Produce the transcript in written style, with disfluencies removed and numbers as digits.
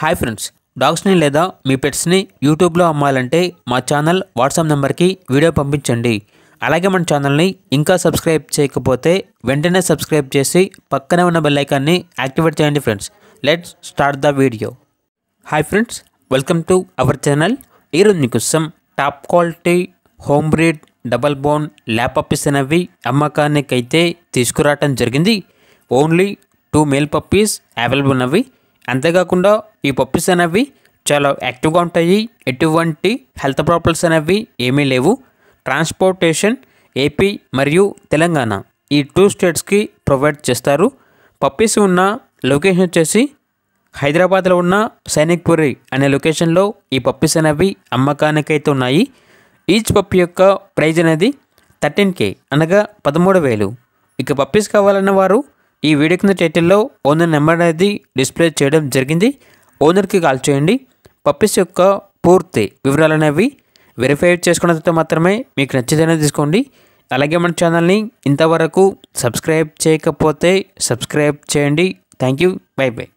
Hi friends, డాగ్స్ని లేదా మీ పెట్స్ని యూట్యూబ్లో అమ్మాలంటే మా ఛానల్ వాట్సాప్ నెంబర్కి వీడియో పంపించండి. అలాగే మన ఛానల్ని ఇంకా సబ్స్క్రైబ్ చేయకపోతే వెంటనే సబ్స్క్రైబ్ చేసి పక్కనే ఉన్న బెల్ ఐకాన్ని యాక్టివేట్ చేయండి. Friends, let's start the video. Hi friends, welcome to our channel. ఈరోజు మీకోసం top quality home breed double bone lap puppies అనేవి అమ్మకానికి అయితే తీసుకురావటం జరిగింది. ఓన్లీ 2 మేల్ పప్పీస్ అవైలబుల్ ఉన్నవి. అంతేకాకుండా ఈ పప్పీస్ అనేవి చాలా యాక్టివ్గా ఉంటాయి. ఎటువంటి హెల్త్ ప్రాబ్లమ్స్ అనేవి ఏమీ లేవు. ట్రాన్స్పోర్టేషన్ ఏపీ మరియు తెలంగాణ ఈ 2 స్టేట్స్కి ప్రొవైడ్ చేస్తారు. పప్పీస్ ఉన్న లొకేషన్ వచ్చేసి హైదరాబాద్లో ఉన్న సైనిక్పురి అనే లొకేషన్లో ఈ పప్పీస్ అనేవి అమ్మకానికి అయితే ఉన్నాయి. ఈచ్ పప్పీ యొక్క ప్రైజ్ అనేది 13K అనగా 13,000. ఇక పప్పీస్ కావాలన్న వారు ఈ వీడియో కింద టైటిల్లో ఓనర్ నెంబర్ అనేది డిస్ప్లే చేయడం జరిగింది. ఓనర్కి కాల్ చేయండి. పప్పీస్ యొక్క పూర్తి వివరాలు అనేవి వెరిఫై చేసుకున్న తర్వాత మాత్రమే మీకు నచ్చితేనే తీసుకోండి. అలాగే మన ఛానల్ని ఇంతవరకు సబ్స్క్రైబ్ చేయకపోతే సబ్స్క్రైబ్ చేయండి. Thank you. By by.